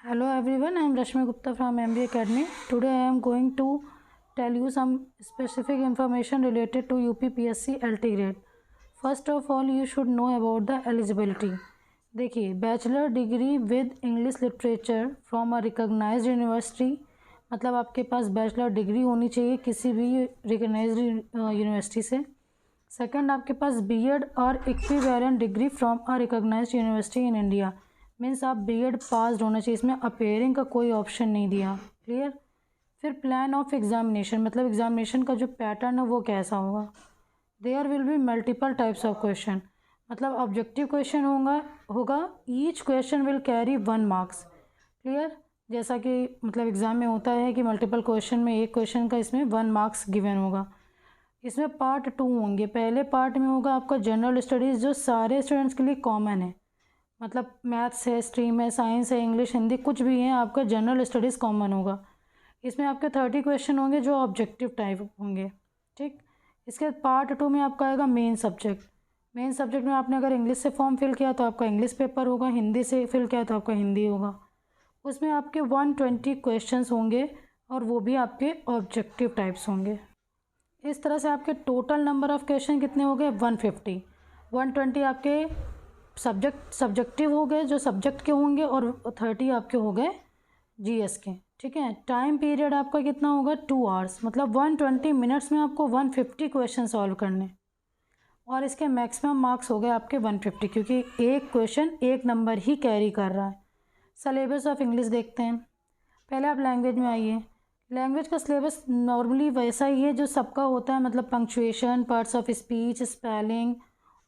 Hello everyone, I am Rashmi Gupta from MBA Academy. Today I am going to tell you some specific information related to UPPSC LT grade. First of all, you should know about the eligibility. देखिए, bachelor degree with English literature from a recognised university, मतलब आपके पास bachelor degree होनी चाहिए किसी भी recognised university से. Second, आपके पास बीएड और equivalent degree from a recognised university in India, means आप बीएड पास होना चाहिए. इसमें अपेयरिंग का कोई ऑप्शन नहीं दिया. क्लियर. फिर प्लान ऑफ एग्जामिनेशन, मतलब एग्जामिनेशन का जो पैटर्न है वो कैसा होगा. There will be multiple types of question, मतलब ऑब्जेक्टिव क्वेश्चन होगा. Each question will carry 1 marks. Clear. जैसा कि मतलब एग्ज़ाम में होता है कि मल्टीपल क्वेश्चन में एक क्वेश्चन का इसमें 1 मार्क्स गिवन होगा. इसमें पार्ट 2 होंगे. पहले पार्ट में होगा आपका जनरल स्टडीज़, जो सारे स्टूडेंट्स के लिए कॉमन है, मतलब मैथ्स है, स्ट्रीम है, साइंस है, इंग्लिश, हिंदी, कुछ भी है, आपका जनरल स्टडीज़ कॉमन होगा. इसमें आपके 30 क्वेश्चन होंगे जो ऑब्जेक्टिव टाइप होंगे. ठीक. इसके पार्ट 2 में आपका आएगा मेन सब्जेक्ट. मेन सब्जेक्ट में आपने अगर इंग्लिश से फॉर्म फिल किया तो आपका इंग्लिश पेपर होगा, हिंदी से फिल किया तो आपका हिंदी होगा. उसमें आपके 120 क्वेश्चंस होंगे और वो भी आपके ऑब्जेक्टिव टाइप्स होंगे. इस तरह से आपके टोटल नंबर ऑफ़ क्वेश्चन कितने हो गए? 150. 120 आपके सब्जेक्टिव हो गए, जो सब्जेक्ट के होंगे, और 30 आपके हो गए जीएस के. ठीक है. टाइम पीरियड आपका कितना होगा? 2 आवर्स, मतलब 120 मिनट्स में आपको 150 क्वेश्चन सॉल्व करने. और इसके मैक्सिमम मार्क्स हो गए आपके 150, क्योंकि एक क्वेश्चन एक नंबर ही कैरी कर रहा है. सिलेबस ऑफ इंग्लिश देखते हैं. पहले आप लैंग्वेज में आइए. लैंग्वेज का सिलेबस नॉर्मली वैसा ही है जो सबका होता है, मतलब punctuation, parts of speech, spelling,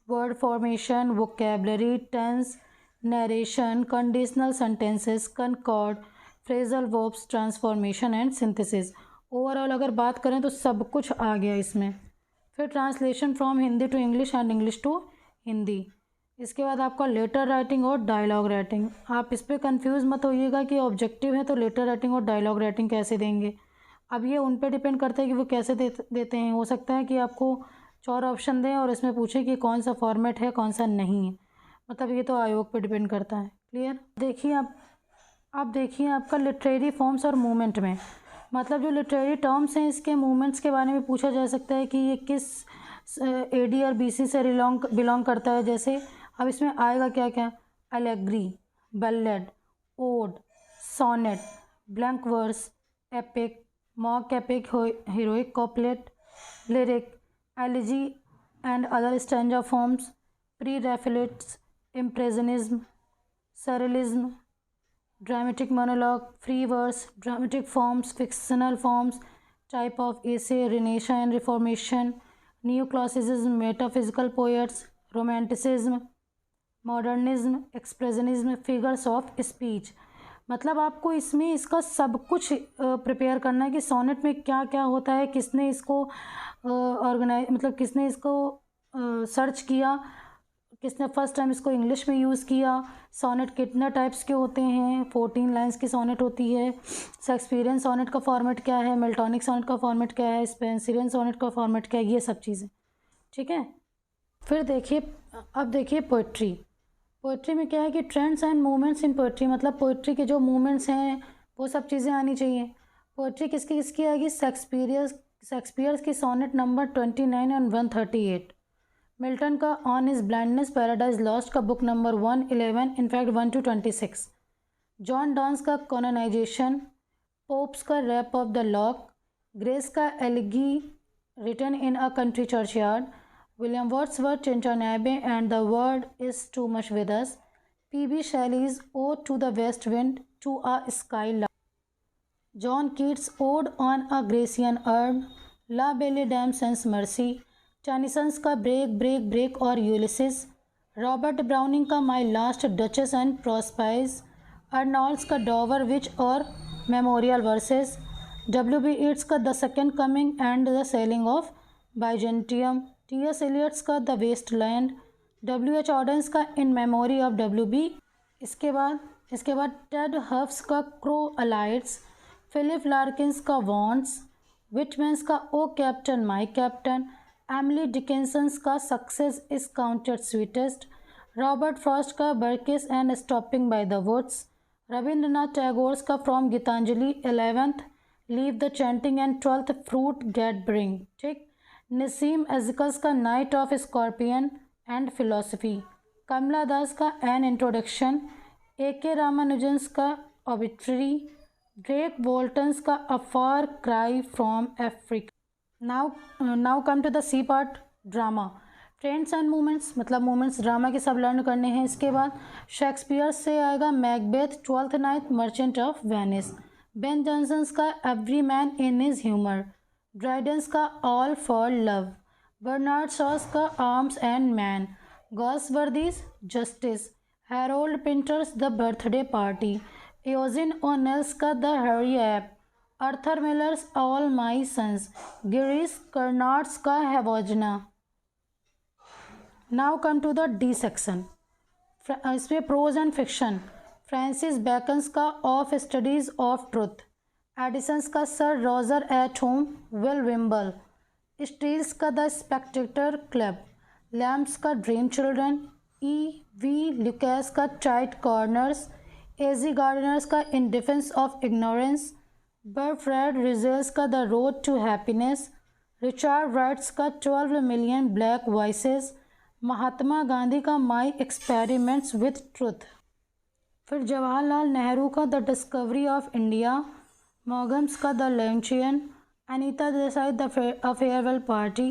word formation, vocabulary, tense, narration, conditional sentences, concord, phrasal verbs, transformation and synthesis. Overall अगर बात करें तो सब कुछ आ गया इसमें. फिर translation from Hindi to English and English to Hindi. इसके बाद आपका लेटर राइटिंग और डायलॉग राइटिंग. आप इस पर कन्फ्यूज़ मत होइएगा कि ऑब्जेक्टिव है तो लेटर राइटिंग और डायलॉग राइटिंग कैसे देंगे. अब ये उन पे डिपेंड करता है कि वो कैसे देते हैं. हो सकता है कि आपको 4 ऑप्शन दें और इसमें पूछें कि कौन सा फॉर्मेट है, कौन सा नहीं है. मतलब ये तो आयोग पे डिपेंड करता है. क्लियर. देखिए आप देखिए आपका लिटरेरी फॉर्म्स और मूवमेंट में, मतलब जो लिटरेरी टर्म्स हैं इसके मूवमेंट्स के बारे में पूछा जा सकता है कि ये किस एडी और बीसी से बिलोंग करता है. जैसे अब इसमें आएगा क्या क्या? Allegory, ballad, ode, sonnet, blank verse, epic, mock epic, heroic couplet, lyric, elegy and other stanza forms, pre-Raphaelites, impressionism, surrealism, dramatic monologue, free verse, dramatic forms, fictional forms, type of essay, Renaissance and Reformation, neoclassicism, metaphysical poets, romanticism, modernism, expressionism, figures of speech. मतलब आपको इसमें इसका सब कुछ prepare करना है कि sonnet में क्या क्या होता है, किसने इसको मतलब किसने इसको सर्च किया, किसने फर्स्ट टाइम इसको इंग्लिश में यूज़ किया, सोनेट कितने टाइप्स के होते हैं, 14 लाइंस की सोनेट होती है, शेक्सपियरियन सोनेट का फॉर्मेट क्या है, मिल्टॉनिक सोनेट का फॉर्मेट क्या है, स्पेंसरियन सोनेट का फॉर्मेट क्या है, ये सब चीज़ें. ठीक है. फिर देखिए, अब देखिए पोइट्री. पोइट्री में क्या है कि trends and movements in poetry, मतलब पोइट्री के जो मूवमेंट्स हैं वो सब चीज़ें आनी चाहिए. पोइट्री किसकी आएगी? शेक्सपियर्स की सोनेट नंबर 29 और 138. मिल्टन का on his blindness, paradise lost का book number 111, in fact 1 to 26. John Donne's का कॉलोनाइजेशन, पोप्स का rape of the lock, Gray's का elegy written in a country churchyard, William Wordsworth, Tinternabbe and the World is Too Much With Us, P.B. Shelley's Ode to the West Wind, To a Sky Love, John Keats' Ode on a Grecian Urn, La Belle Dame Sans Mercy, Tennyson's का Break Break Break और Ulysses, Robert browning का My Last Duchess and Prospero, अर्नोल्ड्स का Dover Witch और Memorial Verses, W.B. Yeats का The Second Coming and the Sailing of Byzantium, T.S.. Eliot's का the waste land, W.H. ऑर्डेंस का in memory of W.B. इसके बाद Ted Hafs का crow अलाइट्स, Philip लार्किंस का वॉन्ट्स, विटमैन्स का O captain my captain, Emily Dickinson's का success is counted sweetest, Robert Frost का birches and stopping by the woods, Rabindranath Tagore का from Gitanjali 11th leave the chanting and 12th fruit gathering, ठीक। नसीम अज़कल का night of scorpion and philosophy, Kamala Das का an introduction, A.K. Ramanujan का ऑबिट्री, Derek बोल्टन्स का a far cry from Africa. Now come to the C part, drama. Trends and movements, मतलब movements drama के सब learn करने हैं। इसके बाद शेक्सपियर से आएगा Macbeth, twelfth night, merchant of Venice, Ben Jonson का every man in his humour, Dryden's का all for love, Bernard Shaw's का arms and man, Galsworthy's justice, Harold Pinter's the birthday party, Eugene O'Neill's का the hairy ape, Arthur Miller's all my sons, Girish Karnad's का Hayavadana. Now come to the D section, इसमें prose and fiction. Francis Bacon's का of studies of truth, Addison's का sir Roger at home, Will Wimble, Steele's का the spectator club, Lamb's का dream children, E.V. Lucas का tight corners, A.G. Gardiner's का in defence of ignorance, Bertrand Russell's का the road to happiness, Richard Wright's का 12 million black voices, Mahatma Gandhi का my experiments with truth. फिर जवाहरलाल नेहरू का the discovery of India, Maugham's का the luncheon, Anita Desai the farewell party,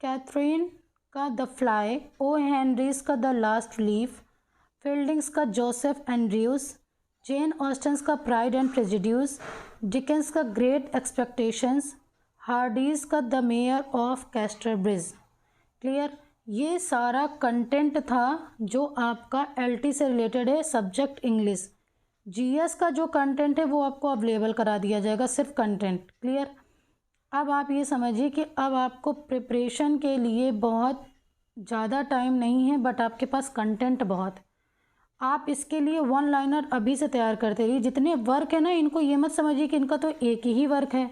Katherine का the fly, O Henrys का the last leaf, fieldings का Joseph Andrews, जेन ऑस्टन्स का pride and प्रेजुडियूस, Dickens का great expectations, Hardy's का the mayor of Casterbridge. Clear, ये सारा content था जो आपका एलटी से रिलेटेड है, सब्जेक्ट इंग्लिश। जीएस का जो कंटेंट है वो आपको अवेलेबल करा दिया जाएगा, सिर्फ कंटेंट। क्लियर, अब आप ये समझिए कि अब आपको प्रिपरेशन के लिए बहुत ज़्यादा टाइम नहीं है, बट आपके पास कंटेंट बहुत है। आप इसके लिए वन लाइनर अभी से तैयार करते रहिए। जितने वर्क है ना, इनको ये मत समझिए कि इनका तो एक ही वर्क है,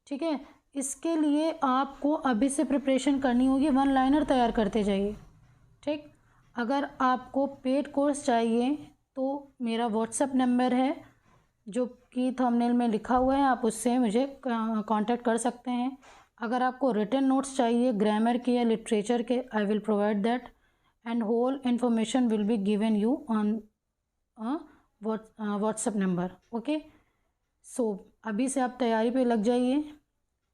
ठीक है। इसके लिए आपको अभी से प्रिपरेशन करनी होगी, वन लाइनर तैयार करते जाइए, ठीक। अगर आपको पेड कोर्स चाहिए तो मेरा व्हाट्सएप नंबर है जो कि थंबनेल में लिखा हुआ है, आप उससे मुझे कांटेक्ट कर सकते हैं। अगर आपको रिटन नोट्स चाहिए ग्रामर के या लिटरेचर के, I will provide that and whole information will be given you on WhatsApp number, okay। so अभी से आप तैयारी पे लग जाइए।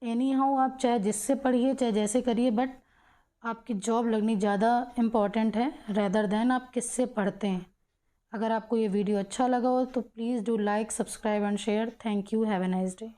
एनी हाउ आप चाहे जिससे पढ़िए चाहे जैसे करिए, बट आपकी जॉब लगनी ज़्यादा इम्पॉर्टेंट है रेदर देन आप किससे पढ़ते हैं। अगर आपको ये वीडियो अच्छा लगा हो तो please do like, subscribe and share. Thank you, have a nice day.